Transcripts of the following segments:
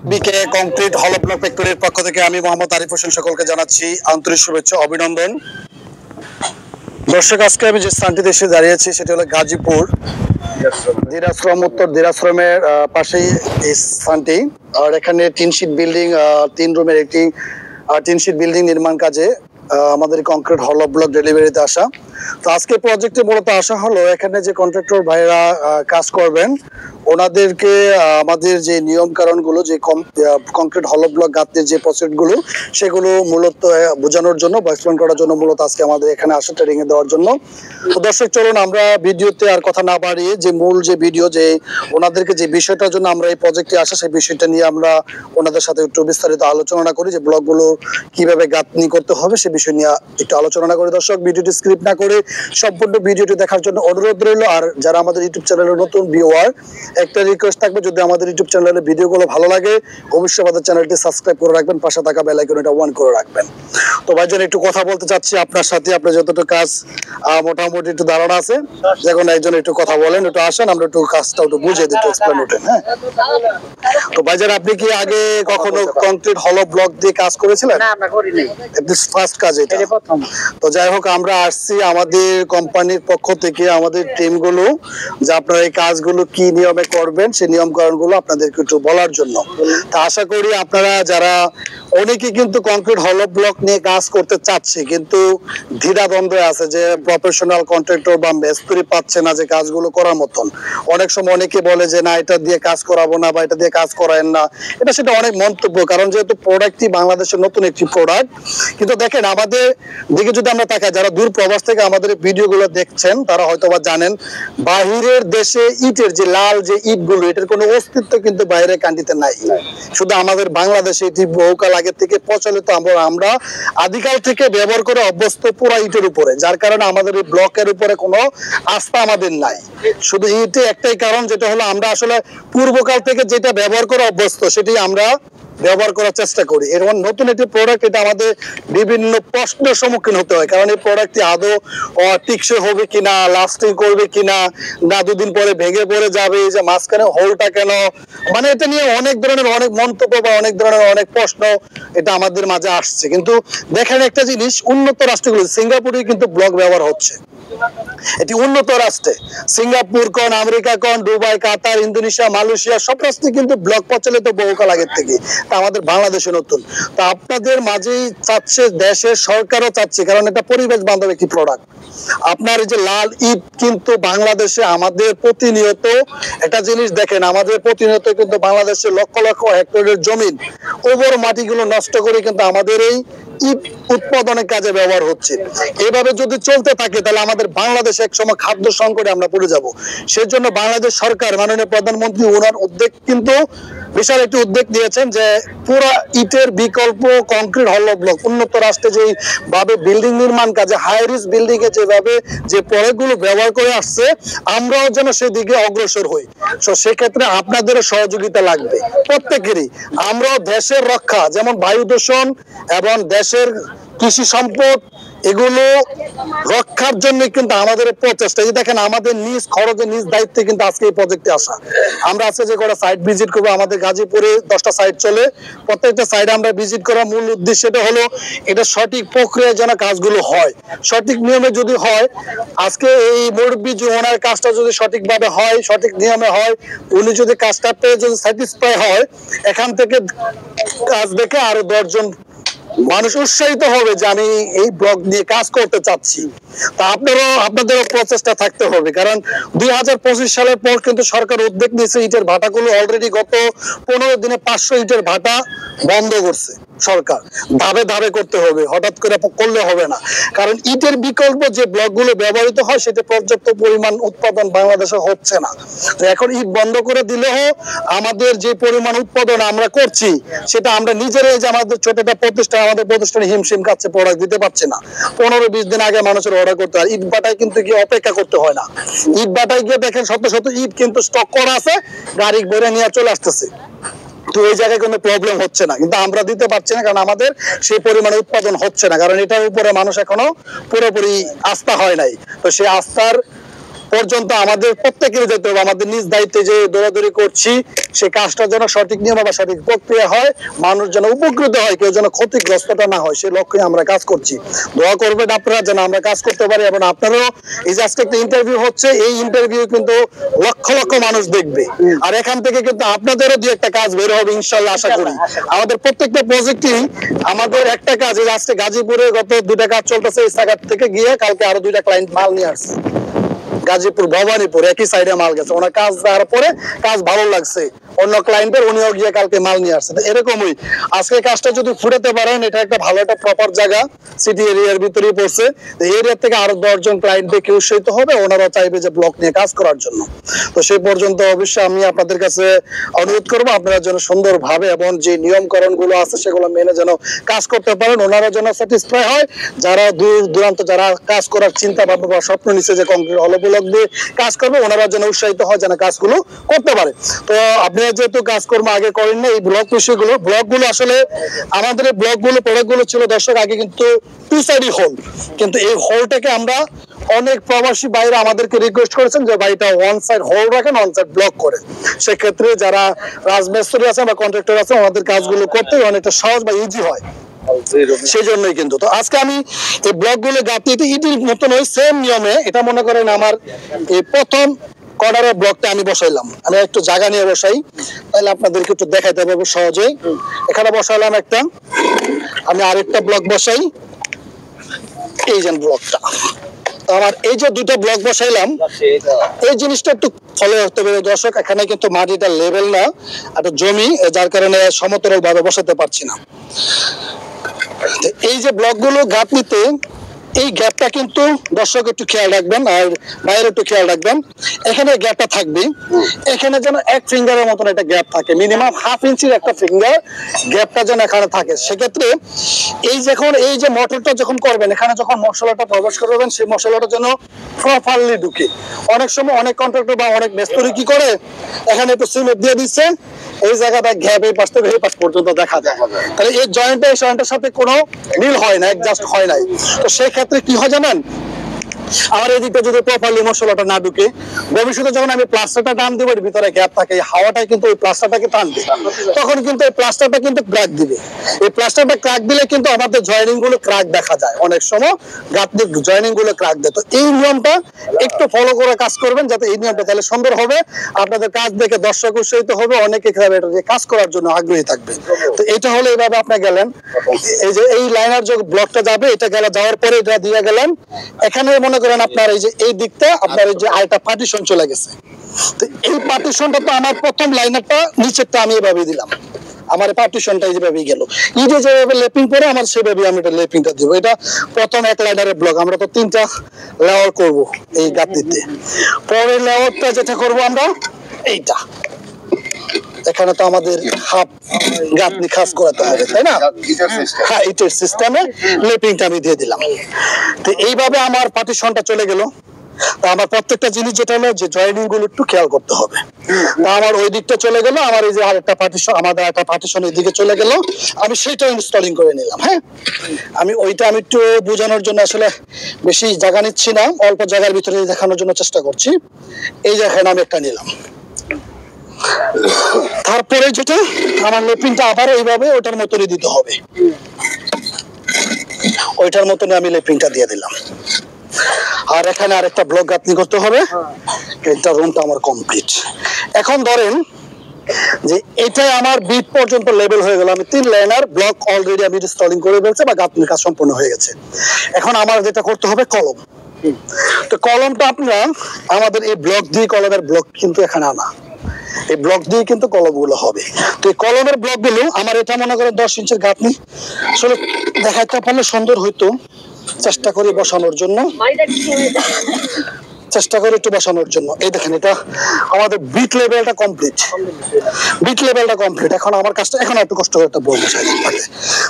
বিকে concrete হল block ফ্যাক্টরির পক্ষ থেকে আমি মোহাম্মদ আরিফ হোসেন সকলকে জানাচ্ছি আন্তরিক শুভেচ্ছা অভিনন্দন। দর্শক, আজকে আমি যে স্থানটিতে এসে দাঁড়িয়েছি সেটি হলো গাজীপুর দিরাশ্রম, উত্তর দিরাশ্রমের পাশেই এই স্থানটি। আর এখানে টিনশিট বিল্ডিং, 3 রুমের একটি টিনশিট বিল্ডিং নির্মাণ কাজে আমাদের কংক্রিট হল ব্লক ডেলিভারিতে আসা। তো আজকে প্রজেক্টে মূলত আসা হলো এখানে যে কন্ট্রাক্টর ভাইরা কাজ করবেন ওনাদেরকে আমাদের যে নিয়ম কারণগুলো, যে কংক্রিট হল ব্লক গাঁথনির যে প্রসেসগুলো সেগুলো মূলত বোঝানোর জন্য বা এক্সপ্লেন করার জন্য মূলত আজকে আমাদের এখানে আসা, ট্রেনিং এ দেওয়ার জন্য। তো দর্শক, চলুন আমরা ভিডিওতে আর কথা না বাড়িয়ে যে মূল যে ভিডিও, যে ওনাদেরকে যে বিষয়টার জন্য আমরা এই প্রজেক্টে আসা সেই বিষয়টা নিয়ে আমরা ওনাদের সাথে একটু বিস্তারিত আলোচনা করি, যে ব্লকগুলো কিভাবে গাঁথনি করতে হবে সে বিষয় নিয়ে একটু আলোচনা করি। দর্শক, ভিডিওটি স্ক্রিপ্ট না করে সম্পূর্ণ ভিডিওটি দেখার জন্য অনুরোধ রইল। আর যারা আমাদের ইউটিউব চ্যানেলের নতুন ভিউয়ার, একটা রিকোয়েস্ট থাকবে, যদি আমাদের ইউটিউব চ্যানেলের ভিডিওগুলো ভালো লাগে অবশ্যই আমাদের চ্যানেলটি সাবস্ক্রাইব করে রাখবেন, পাশে থাকা বেল আইকনটা অন করে রাখবেন। তো ভাইজান, একটু কথা বলতে চাচ্ছি আপনার সাথে। আপনার যতটুকু কাজ মোটামুটি একটু ধারণা আছে, যখন একজন একটু কথা বলেন, একটু আসেন, আমরা একটু কাজটা একটু বুঝিয়ে দিই, একটু এক্সপ্লেন ওঠেন। হ্যাঁ, তো ভাইজান, আপনি কি আগে কখনো কংক্রিট হল ব্লক দিয়ে কাজ করেছিলেন? না, আমরা করি নাই, দিস ফার্স্ট কাজ এটা প্রথম। তো যাই হোক, আমরা আসছি আমাদের কোম্পানির পক্ষ থেকে, আমাদের টিমগুলো, যে আপনারা এই কাজগুলো কি নিয়মে করবেন সেই নিয়ম কারণগুলো আপনাদেরকে একটু বলার জন্য। তা আশা করি আপনারা যারা, অনেকে কিন্তু কংক্রিট হল ব্লক নিয়ে কাজ করতে চাচ্ছে কিন্তু দ্বিধাদ্বন্দ্বে আছে, যে প্রফেশনাল কন্ট্রাক্টর বা মিস্ত্রি পাচ্ছে না যে কাজগুলো করার মতন। অনেক সময় অনেকে বলে যে না, এটা দিয়ে কাজ করাবো না বা এটা দিয়ে কাজ করায়েন না, এটা সেটা অনেক মন্তব্য। কারণ যেহেতু প্রোডাক্টই বাংলাদেশের নতুন একটি প্রোডাক্ট। কিন্তু দেখেন, আমাদের দিকে যদি আমরা তাকাই, যারা দূর প্রবাস থেকে আমাদের ভিডিওগুলো দেখছেন তারা হয়তো বা জানেন, বাহিরের দেশে ইটের যে লাল যে ইটগুলো, এটার কোনো অস্তিত্ব কিন্তু বাইরের কান্ট্রিতে নাই। শুধু আমাদের বাংলাদেশে এটি বহুকাল আগে থেকে প্রচলিত, আমরা আদিকাল থেকে ব্যবহার করে অভ্যস্ত পুরা ইটের উপরে, যার কারণে আমাদের এই ব্লকের উপরে কোনো আস্থা আমাদের নাই। শুধু ইটে একটাই কারণ, যেটা হলো আমরা আসলে পূর্বকাল থেকে যেটা ব্যবহার করে অভ্যস্ত সেটি আমরা ব্যবহার করার চেষ্টা করি। এরকম নতুন একটি প্রোডাক্ট, এটা আমাদের বিভিন্ন প্রশ্নের সম্মুখীন হতে হয়। কারণ এই প্রোডাক্টটি আদৌ টিকসই হবে কিনা, লাস্টিং করবে কিনা, না দুদিন পরে ভেঙে পড়ে যাবে, যে মাঝখানে হোলটা কেন, মানে এটা নিয়ে অনেক ধরনের অনেক মন্তব্য বা অনেক ধরনের অনেক প্রশ্ন এটা আমাদের মাঝে আসছে। কিন্তু দেখেন একটা জিনিস, উন্নত রাষ্ট্রগুলো, সিঙ্গাপুরে কিন্তু ব্লক ব্যবহার হচ্ছে। এটি উন্নত রাষ্ট্রে, সিঙ্গাপুর কোন, আমেরিকা কোন, দুবাই, কাতার, ইন্দোনেশিয়া, মালয়েশিয়া, সব রাষ্ট্রে কিন্তু ব্লক প্রচলিত বহুকাল আগের থেকে। তা আমাদের বাংলাদেশে নতুন। তা আপনাদের মাঝেই চাচ্ছে, দেশের সরকারও চাচ্ছে, কারণ এটা পরিবেশ বান্ধব একটি প্রোডাক্ট। আপনার এই যে লাল ইট কিন্তু বাংলাদেশে আমাদের প্রতিনিয়ত একটা জিনিস দেখেন, আমাদের প্রতিনিয়ত কিন্তু বাংলাদেশে লক্ষ লক্ষ হেক্টরের জমিন, ওপর মাটিগুলো নষ্ট করে কিন্তু আমাদের এই ইট উৎপাদনের কাজে ব্যবহার হচ্ছে। এভাবে যদি চলতে থাকে তাহলে আমাদের বাংলাদেশে একসময় খাদ্য সংকটে আমরা পড়ে যাব। সেই জন্য বাংলাদেশ সরকার, মাননীয় প্রধানমন্ত্রী, ওনার উদ্যোগ কিন্তু বিশাল একটি উদ্যোগ নিয়েছেন, যে পুরা ইটের বিকল্প কংক্রিট হল ব্লক, উন্নত রাষ্ট্রে যেই ভাবে বিল্ডিং নির্মাণ কাজে, হাই রিস্ক বিল্ডিং এ যেভাবে যে প্রোডাক্টগুলো ব্যবহার করে আসছে, আমরাও যেন সেদিকে অগ্রসর হই। তো সেক্ষেত্রে আপনাদেরও সহযোগিতা লাগবে প্রত্যেকেরই। আমরাও দেশের রক্ষা, যেমন বায়ু দূষণ এবং দেশের কৃষি সম্পদ, এগুলো রক্ষার জন্য কিন্তু আমাদের প্রচেষ্টা। এই দেখেন, আমাদের নিজ খরচে নিজ দায়িত্বে কিন্তু আজকে এই প্রজেক্টে আসা। আমরা আজকে যে কটা সাইট ভিজিট করবো, আমাদের গাজীপুরে 10টা সাইট চলে, প্রত্যেকটা সাইডে আমরা ভিজিট করার মূল উদ্দেশ্যটা হলো এটা সঠিক প্রক্রিয়ায় যেন কাজগুলো হয়, সঠিক নিয়মে যদি হয়। আজকে এই মুরব্বী যে ওনার কাজটা যদি সঠিকভাবে হয়, সঠিক নিয়মে হয়, উনি যদি কাজটা পেয়ে যদি স্যাটিসফাই হয়, এখান থেকে কাজ দেখে আরো 10 জন মানুষ উৎসাহিত হবে যে আমি এই ব্লক নিয়ে কাজ করতে চাচ্ছি। তা আপনাদেরও প্রচেষ্টা থাকতে হবে, কারণ 2025 সালের পর কিন্তু সরকার উদ্যোগ নিয়েছে, ইটের ভাটাগুলো অলরেডি গত 15 দিনে 500 ইটের ভাটা বন্ধ করছে সরকার। ধাপে ধাপে করতে হবে, হঠাৎ করে করলে হবে না। কারণ ইটের বিকল্প যে ব্লকগুলো ব্যবহৃত হয় সেটা পর্যাপ্ত পরিমাণ উৎপাদন বাংলাদেশে হচ্ছে না। তো এখন ইট বন্ধ করে দিলেও আমাদের যে পরিমাণ উৎপাদন আমরা করছি সেটা আমরা নিজেরাই, যে আমাদের ছোট একটা প্রতিষ্ঠান, আমাদের প্রতিষ্ঠানে হিমশিম খাচ্ছে, প্রোডাক্ট দিতে পারছে না। 15-20 দিন আগে মানুষের অর্ডার করতে হয়। ইট বাটায় কিন্তু গিয়ে অপেক্ষা করতে হয় না। ইট বাটায় গিয়ে দেখেন শত শত ইট কিন্তু স্টক করা আছে, গাড়ি ভরে নিয়ে চলে আসতেছে। তো এই জায়গায় কোনো প্রবলেম হচ্ছে না, কিন্তু আমরা দিতে পারছি না, কারণ আমাদের সেই পরিমাণে উৎপাদন হচ্ছে না, কারণ এটার উপরে মানুষ এখনো পুরোপুরি আস্থা হয় নাই। তো সেই আস্থার পর্যন্ত আমাদের প্রত্যেকের যেতে হবে। আমাদের নিজ দায়িত্বে যে দৌড়াদৌড়ি করছি সেই কাজটা যেন সঠিক নিয়ম বা সঠিক প্রক্রিয়া হয়, মানুষ যেন উপকৃত হয়, কেউ যেন ক্ষতিগ্রস্তটা না হয়, সেই লক্ষ্যে আমরা কাজ করছি। দোয়া করবেন আপনারা যেন আমরা কাজ করতে পারি। এবং আপনারাও এই যে আজকে একটা ইন্টারভিউ হচ্ছে, এই ইন্টারভিউ কিন্তু লক্ষ লক্ষ মানুষ দেখবে, আর এখান থেকে কিন্তু আপনাদেরও দুই একটা কাজ বের হবে ইনশাল্লাহ আশা করি। আমাদের প্রত্যেকটা প্রজেক্টই আমাদের একটা কাজ, আজকে গাজীপুরে গত 2টা কাজ চলতেছে, এই জায়গা থেকে গিয়ে কালকে আরো 2টা ক্লায়েন্ট মাল নিয়ে আসছে। গাজীপুর ভবানীপুর একই সাইডে মাল গেছে, ওনার কাজ দেওয়ার পরে কাজ ভালো লাগছে, অন্য ক্লায়েন্টের উনিও গিয়ে কালকে মাল নিয়ে আসছে। এরকমই আজকে কাজটা যদি ফুটাতে পারেন, এটা একটা ভালো একটা প্রপার জায়গা, সিটি এরিয়ার ভিতরেই পড়ছে, এরিয়া থেকে আরো 10 জন ক্লায়েন্ট দেখে উৎসাহিত হবে, ওনারা চাইবে যে ব্লক নিয়ে কাজ করার জন্য। তো সেই পর্যন্ত অবশ্যই আমি আপনাদের কাছে অনুরোধ করবো আপনারা যেন সুন্দরভাবে এবং যে নিয়মকরণ গুলো আছে সেগুলো মেনে যেন কাজ করতে পারেন, ওনারা যেন স্যাটিসফাই হয়। যারা দূর দূরান্ত যারা কাজ করার চিন্তা ভাবনা বা স্বপ্ন নিচ্ছে যে কংক্রিট হলো ব্লক দিয়ে কাজ করবে, ওনারা যেন উৎসাহিত হয়, যেন কাজগুলো করতে পারে। তো আপনারা যেহেতু কাজকর্ম আগে করেন না, এই ব্লক বিষয়গুলো ব্লকগুলো আসলে আমাদের এই ব্লকগুলো প্রোডাক্টগুলো ছিল দর্শক আগে কিন্তু 2 সাইডই হোল, কিন্তু এই হোলটাকে আমরা অনেক প্রবাসী বাইরে আমাদেরকে রিকোয়েস্ট করেছেন যে ভাই এটা 1 সাইড হোল রাখেন, 1 সাইড ব্লক করে। সেক্ষেত্রে যারা রাজমিস্ত্রি আছে বা কন্ট্রাক্টর আছে ওনাদের কাজগুলো করতে অনেকটা সহজ বা ইজি হয়, সেই জন্যই কিন্তু। তো আজকে আমি এই ব্লকগুলো গাঁথনিতে ইটির মতন ওই সেম নিয়মে, এটা মনে করেন আমার এই প্রথম কর্নারের ব্লকটা আমি বসাইলাম, আমি একটু জায়গা নিয়ে বসাই তাহলে আপনাদেরকে একটু দেখাইতে পারবো সহজেই। এখানে বসাইলাম একটা, আমি আরেকটা ব্লক বসাই, এই যে ব্লকটা আমার এই যে 2টা ব্লক বসাইলাম, এই জিনিসটা একটু ফলো করতে হবে দর্শক। এখানে কিন্তু মাটিটা লেভেল না, একটা জমি, যার কারণে সমতল ভাবে বসাতে পারছি না। এই যে ব্লকগুলো গাঁথনিতে এই গ্যাপটা কিন্তু দর্শক একটু খেয়াল রাখবেন, আর বাইরে একটু খেয়াল রাখবেন, এখানে গ্যাপটা থাকবে, এখানে যেন 1 ফিঙ্গারের মতন একটা গ্যাপ থাকে, মিনিমাম 1/2 ইঞ্চির একটা ফিঙ্গার গ্যাপটা যেন এখানে থাকে। সেক্ষেত্রে এই যখন এই যে মোটরটা যখন করবেন, এখানে যখন মশলাটা প্রবেশ করবেন, সেই মশলাটা যেন প্রপারলি ঢুকে। অনেক সময় অনেক কন্ট্রাক্টর বা অনেক মিস্ত্রি কি করে, এখানে একটু সিমেন্ট দিয়ে দিচ্ছে, এই জায়গাটা গ্যাপ এই পাশ থেকে এই পাশ পর্যন্ত দেখা যায়, তাহলে এই জয়েন্টটা এই জয়েন্টের সাথে কোনো মিল হয় না, অ্যাডজাস্ট হয় নাই। তো সেই ক্ষেত্রে কি হয় জানেন, আমার এদিকটা যদি প্রপারলি মশলাটা না ঢুকে, ভবিষ্যতে যখন আমি প্লাস্টারটা টান দিব, এর ভিতরে গ্যাপ থাকে, এই হাওয়াটাই কিন্তু ওই প্লাস্টারটাকে টানবে, তখন কিন্তু এই প্লাস্টারটা কিন্তু ক্র্যাক দিবে। এই প্লাস্টারটা ক্র্যাক দিলে কিন্তু আমাদের জয়েনিং গুলো ক্র্যাক দেখা যায়, অনেক সময় গাঁথনির জয়েনিং গুলো ক্র্যাক দেয়। তো এই নিয়মটা একটু ফলো করে কাজ করবেন, যাতে এই নিয়মটা তাহলে সুন্দর হবে, আপনাদের কাজ দেখে দর্শক উৎসাহিত হবে, অনেকে এটা দিয়ে কাজ করার জন্য আগ্রহী থাকবে। তো এটা হলো এইভাবে আপনি গেলেন, এই যে এই লাইনার যে ব্লকটা যাবে, এটা যাওয়ার পরে এটা দিয়ে গেলেন, এখানে মনে করেন আপনার এই যে এই দিকটা আপনার এই যে আরেকটা পার্টিশন চলে গেছে। তো এই পার্টিশনটা তো আমার প্রথম লাইনারটা নিচেরটা আমি এভাবে দিলাম, আমার পার্টিশনটা এইভাবেই গেল, ইটে যেভাবে লেপিং করে আমার সেভাবে আমি এটা লেপিংটা দিব। এটা প্রথম 1 লাইনারের ব্লক, আমরা তো 3টা লেয়ার করব এই গাঁথনিতে। পরের লেয়ারটা যেটা করব আমরা এইটা, এখানে তো আমাদের হাফ গাঁথনি খাস করাতে হবে, তাই না? হ্যাঁ, ইটের সিস্টেমে লেপিংটা আমি দিয়ে দিলাম। তো এইভাবে আমার পার্টিশনটা চলে গেল। তা আমার প্রত্যেকটা জিনিস যেটা হলো যে জয়েনিং গুলো একটু খেয়াল করতে হবে। তা আমার ওই দিকটা চলে গেল, আমার এই যে আরেকটা পার্টিশন, আমাদের একটা পার্টিশন এই দিকে চলে গেল, আমি সেটা ইনস্টলিং করে নিলাম। হ্যাঁ, আমি একটু বোঝানোর জন্য আসলে বেশি জায়গা নিচ্ছি না, অল্প জায়গার ভিতরে দেখানোর জন্য চেষ্টা করছি। এই যে এখানে আমি একটা নিলাম, তারপরে যেটা আমার লেপিংটা আবার এইভাবে ওটার মতনই দিতে হবে, ওইটার মতনই আমি লেপিংটা দিয়ে দিলাম। আর এখানে আরেকটা ব্লক গাঁথনি করতে হবে, এটা রুমটা আমার কমপ্লিট। এখন ধরেন যে এটাই আমার বিট পর্যন্ত লেভেল হয়ে গেল, আমি 3 লাইনার ব্লক অলরেডি আমি ইনস্টলিং করে ফেলছি বা গাঁথনির কাজ সম্পূর্ণ হয়ে গেছে। এখন আমার যেটা করতে হবে কলম। তো কলমটা আপনারা আমাদের এই ব্লক দিয়ে, কলমের ব্লক কিন্তু এখানে আনা, এই ব্লক দিয়ে কিন্তু কলমগুলো হবে। তো এই কলমের ব্লকগুলো আমার এটা মনে করেন 10 ইঞ্চির গাঁথনি, আসলে দেখাইতে পারলে সুন্দর হইতো, চেষ্টা করি বসানোর জন্য, চেষ্টা করি একটু বসানোর জন্য। এই দেখেন এটা আমাদের বিট লেভেলটা কমপ্লিট, বিট লেভেলটা কমপ্লিট। এখন আমার কাজটা এখন একটু কষ্ট করে একটা বই বসাই দিতে পারে,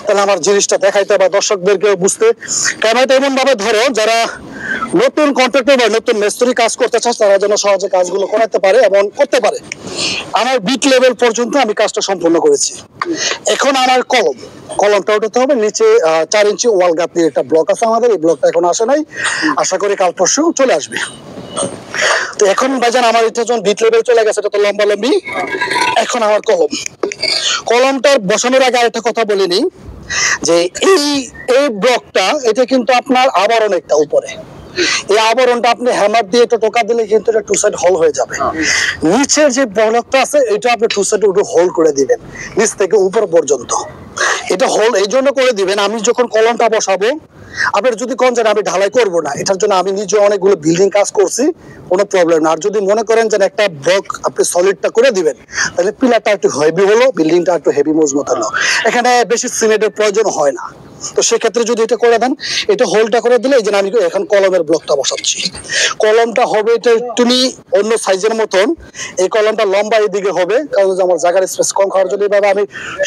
তাহলে আমার জিনিসটা দেখাইতে বা দর্শকদেরকেও বুঝতে। কারণ এটা এমন ভাবে ধরো যারা নতুন কন্ট্রাক্টর বা নতুন মিস্ত্রি কাজ করতে চায় তারা যেন সহজে কাজগুলো করাতে পারে এবং করতে পারে। আমার বিট লেভেল পর্যন্ত আমি কাজটা সম্পূর্ণ করেছি। এখন আমার কলমটা উঠাতে হবে, নিচে 4 ইঞ্চি ওয়াল গাঁথনির একটা ব্লক আছে আমাদের, এই ব্লকটা এখন আসে নাই, আশা করি কাল পরশু চলে আসবে। তো এখন ভাইজান আমার এটা যখন বিট লেভেল চলে গেছে, এটা তো লম্বা লম্বি। এখন আমার কলমটার বসানোর আগে আরেকটা কথা বলিনি, যে এই ব্লকটা এটা কিন্তু আপনার আবরণ একটা উপরে, এই আবরণটা আপনি হ্যামার দিয়ে একটু টোকা দিলে কিন্তু এটা টু সাইড হোল হয়ে যাবে। নিচের যে ব্লকটা আছে এটা আপনি টু সাইড হোল করে দিবেন নিচ থেকে উপর পর্যন্ত। এটা হোল এই জন্য করে দিবেন, আমি যখন কলমটা বসাবো আপনার যদি কোন জায়গায় আমি ঢালাই করব না, এটার জন্য আমি নিজে অনেকগুলো বিল্ডিং কাজ করছি, কোনো প্রবলেম না। আর যদি মনে করেন যে একটা ব্লক আপনি সলিডটা করে দিবেন, তাহলে পিলারটা একটু হেভি হলো, বিল্ডিংটা একটু হেভি মজবুত হলো, এখানে বেশি সিমেন্টের প্রয়োজন হয় না। তো সেক্ষেত্রে যদি এটা করে দেন, এটা হোলটা করে দিলে এই যে আমি এখন কলমের ব্লকটা বসাচ্ছি। কলমটা হবে এটা একটু অন্য সাইজের মতন, এই কলমটা লম্বা এদিকে হবে, কারণ আমার জায়গার স্পেস কম খাওয়ার জন্য এভাবে আমি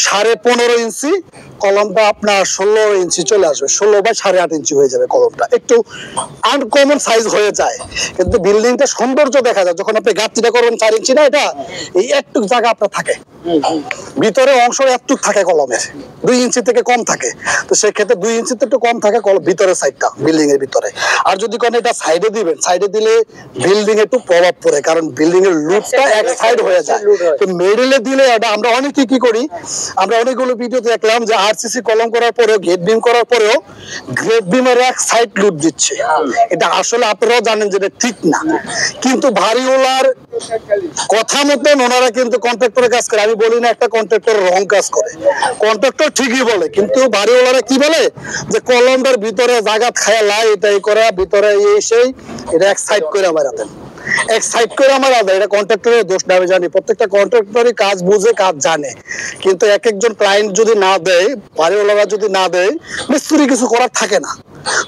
15.5 ইঞ্চি, কলমটা আপনার 16 ইঞ্চি চলে আসবে, 16 বা 8.5 ইঞ্চি হয়ে যাবে। কলমটা একটু আনকমন সাইজ হয়ে যায়, কিন্তু বিল্ডিংটা সৌন্দর্য দেখা যায় যখন আপনি গাঁথনিটা করবেন। 4 ইঞ্চি না, এটা এই একটুক জায়গা আপনার থাকে, ভিতরে অংশ একটুক থাকে, কলমের 2 ইঞ্চি থেকে কম থাকে। তো সেক্ষেত্রে 2 ইঞ্চিতে একটু কম থাকে ভিতরের সাইডটা, বিল্ডিং এর ভিতরে। আর যদি কোন এটা সাইডে দিবেন, সাইডে দিলে বিল্ডিং একটু প্রভাব পড়ে, কারণ বিল্ডিং এর লুকটা এক সাইড হয়ে যায়। তো মিডলে দিলে এটা আমরা অনেকে কি করি, আমরা অনেকগুলো ভিডিও দেখলাম যে আরসিসি কলম করার পরেও, গেট বিম করার পরেও গ্রেট বিমের এক সাইড লুট দিচ্ছে। এটা আসলে আপনারাও জানেন যে এটা ঠিক না, কিন্তু ভারীওয়ালার কথা মতন ওনারা কিন্তু কন্ট্রাক্টরের কাজ করে। আমি বলি না একটা কন্ট্রাক্টর রং কাজ করে, কন্ট্রাক্টর ঠিকই বলে, কিন্তু বাড়িওয়ালারা কি বলে যে কলমটার ভিতরে জাগাত খায়া লাই, এটাই করে ভিতরে সেই এটা এক সাইড করে মারাতেন, এক সাইড করে আমার আলাদা। এটা কন্ট্রাক্টরের দোষ না, আমি জানি প্রত্যেকটা কন্ট্রাক্টরই কাজ বুঝে কাজ জানে, কিন্তু এক একজন ক্লায়েন্ট যদি না দেয়, বাড়িওয়ালারা যদি না দেয়, মিস্ত্রি কিছু করার থাকে না।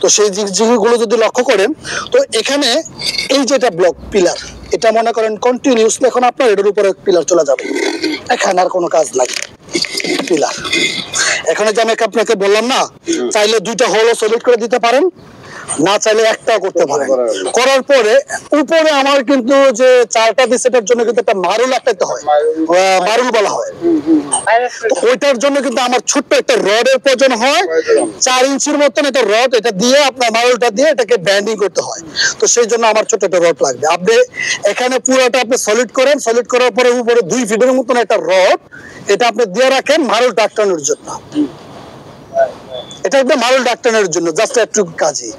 তো সেই জিনিসগুলো যদি লক্ষ্য করেন, তো এখানে এই যেটা ব্লক পিলার, এটা মনে করেন কন্টিনিউসলি এখন আপনার এটার উপরে পিলার চলে যাবে, এখানে আর কোনো কাজ নাই। পিলার এখানে যে আমি আপনাকে বললাম না, চাইলে 2টা হোলও সলিড করে দিতে পারেন, না চাইলে একটাও করতে পারেন। করার পরে উপরে আমার কিন্তু যে 4টা দিছে, এটার জন্য কিন্তু একটা মারুল আটকাতে হয়, মারুল বলা হয়। তো ওইটার জন্য কিন্তু আমার ছোট্ট একটা রডের প্রয়োজন হয়, 4 ইঞ্চির মতন একটা রড, এটা দিয়ে আপনার মারুলটা দিয়ে এটাকে ব্যান্ডিং করতে হয়। তো সেই জন্য আমার ছোট একটা রড লাগবে। আপনি এখানে পুরোটা আপনি সলিড করেন, সলিড করার পরে উপরে 2 ফিটের মতন একটা রড, এটা আপনি দিয়ে রাখেন মারুল ডাক্তানোর জন্য। এটা একদম মারুল ডাক্তানোর জন্য জাস্ট একটু কাজই।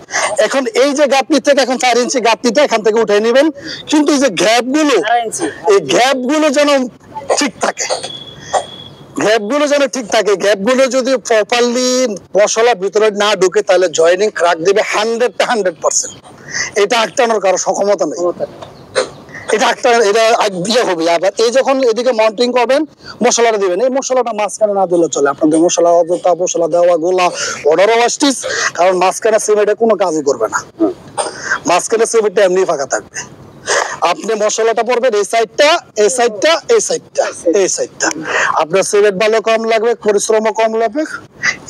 এখন এই যে গাঁথনি থেকে এখন 4 ইঞ্চি গাঁথনিটা এখান থেকে উঠে নেবেন, কিন্তু এই যে গ্যাপগুলো, এই গ্যাপগুলো যেন ঠিক থাকে, গ্যাপগুলো যেন ঠিক থাকে। গ্যাপগুলো যদি প্রপারলি মশলা ভিতরে না ঢুকে, তাহলে জয়েনিং ক্র্যাক দিবে 100%। এটা আটকানোর কারো সক্ষমতা নেই, এটা একটা এটা দিয়ে হবে। আবার এই যখন এদিকে মাউন্টিং করবেন, মশলাটা দিবেন, এই মশলাটা মাঝখানে না দিলে চলে। আপনাদের মশলা অযথা মশলা দেওয়া গোলা অর্ডারও আসতিস, কারণ মাঝখানে সিমেন্টে কোনো কাজই করবে না, মাঝখানে সিমেন্টটা এমনি ফাঁকা থাকবে। আপনি মশলাটা পড়বেন এই সাইডটা, এই সাইডটা, এই সাইডটা, এই সাইডটা। আপনার সিমেন্ট ভালো কম লাগবে, পরিশ্রমও কম লাগবে,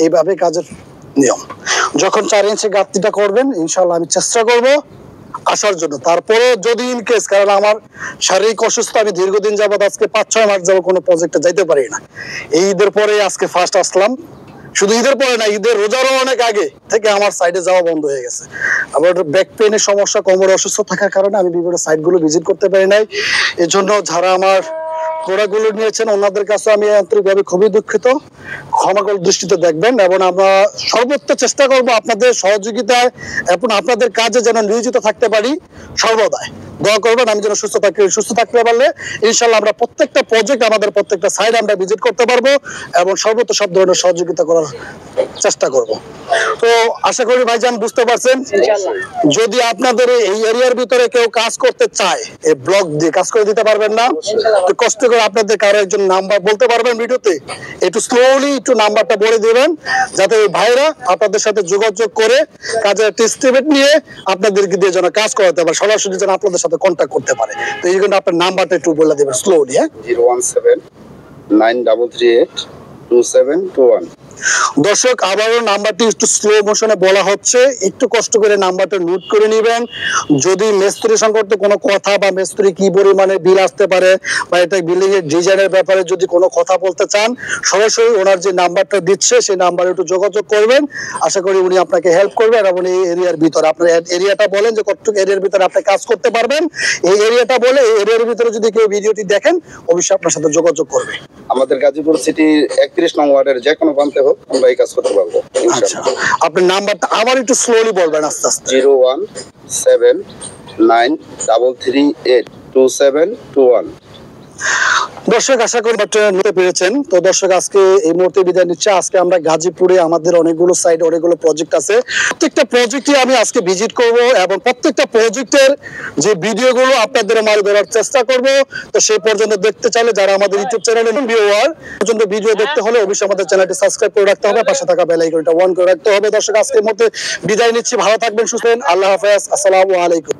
এইভাবে কাজের নিয়ম। যখন 4 ইঞ্চি গাঁথনিটা করবেন, ইনশাআল্লাহ আমি চেষ্টা করব আসার জন্য। তারপরে যদি ইন কেস, কারণ আমার শারীরিক অসুস্থ, আমি দীর্ঘদিন যাবত আজকে 5-6 মাস যাবো কোনো প্রজেক্টে যাইতে পারি না। এই ঈদের পরে আজকে ফার্স্ট আসলাম, শুধু ঈদের পরে না, ঈদের রোজারও অনেক আগে থেকে আমার সাইডে যাওয়া বন্ধ হয়ে গেছে। আবার ব্যাক পেনের সমস্যা, কোমরে অসুস্থ থাকার কারণে আমি বিভিন্ন সাইটগুলো ভিজিট করতে পারি নাই। এর জন্য যারা আমার প্রোডাক্টগুলো নিয়েছেন ওনাদের কাছে আমি আন্তরিকভাবে খুবই দুঃখিত, ক্ষমাকর দৃষ্টিতে দেখবেন। এবং আমরা সর্বোচ্চ চেষ্টা করব আপনাদের সহযোগিতায় এবং আপনাদের কাজে যেন নিয়োজিত থাকতে পারি সর্বদাই। দোয়া করবেন আমি যেন সুস্থ থাকতে পারলে ইনশাল্লাহ আমরা প্রত্যেকটা প্রজেক্ট, আমাদের প্রত্যেকটা সাইড আমরা ভিজিট করতে পারবো এবং সর্বোচ্চ সব ধরনের সহযোগিতা করার চেষ্টা করব। তো আশা করি ভাইজান বুঝতে পারছেন। যদি আপনাদের এই এরিয়ার ভিতরে কেউ কাজ করতে চায়, এই ব্লক দিয়ে কাজ করে দিতে পারবেন না, তো কষ্ট করে আপনাদের কারো একজন নাম্বার বলতে পারবেন ভিডিওতে, একটু স্লোলি একটু নাম্বারটা বলে দেবেন, যাতে ওই ভাইরা আপনাদের সাথে যোগাযোগ করে কাজের এস্টিমেট নিয়ে আপনাদেরকে দিয়ে যেন কাজ করাতে পারে, সরাসরি যেন আপনাদের সাথে কন্ট্যাক্ট করতে পারে। তো এই জন্য আপনার নাম্বারটা একটু বলে দেবেন স্লোলি। 01793382721। দর্শক আবারও নাম্বারটি একটু স্লো মোশনে বলা হচ্ছে, একটু কষ্ট করে নাম্বারটা নোট করে নেবেন। যদি মিস্ত্রি সংক্রান্ত কোনো কথা বা মিস্ত্রি কি পরিমাণে বিল আসতে পারে বা এটা বিল্ডিং এর ডিজাইনের ব্যাপারে যদি কোনো কথা বলতে চান, সরাসরি ওনার যে নাম্বারটা দিচ্ছে সেই নাম্বারে একটু যোগাযোগ করবেন। আশা করি উনি আপনাকে হেল্প করবেন এবং এই এরিয়ার ভিতরে আপনার এরিয়াটা বলেন যে কতটুকু এরিয়ার ভিতরে আপনি কাজ করতে পারবেন, এই এরিয়াটা বলে এই এরিয়ার ভিতরে যদি কেউ ভিডিওটি দেখেন অবশ্যই আপনার সাথে যোগাযোগ করবে। আমাদের গাজীপুর সিটি 31 নং ওয়ার্ডের যে কোনো প্রান্তে হোক আমরা এই কাজ করতে পারবো। আচ্ছা, আপনার নাম্বারটা আবার একটু স্লোলি বলবেন, আস্তে আস্তে। 01793382721। দর্শক আশা করি নিতে পেরেছেন। তো দর্শক আজকে এই মুহূর্তে বিদায় নিচ্ছে। আজকে আমরা গাজীপুরে আমাদের অনেকগুলো সাইড অনেকগুলো প্রজেক্ট আছে, প্রত্যেকটা প্রজেক্টে আমি আজকে ভিজিট করব এবং প্রত্যেকটা প্রজেক্টের যে ভিডিওগুলো আপনাদের মাঝে দেওয়ার চেষ্টা করব। তো সেই পর্যন্ত দেখতে চাইলে যারা আমাদের ইউটিউব চ্যানেলে ভিউয়ার পর্যন্ত ভিডিও দেখতে হলে অবশ্যই আমাদের চ্যানেলটি সাবস্ক্রাইব করে রাখতে হবে, পাশে থাকা বেল আইকনটা অন করে রাখতে হবে। দর্শক আজকের মধ্যে বিদায় নিচ্ছি, ভালো থাকবেন, সুস্থ থাকবেন, আল্লাহ হাফেজ, আসসালামু আলাইকুম।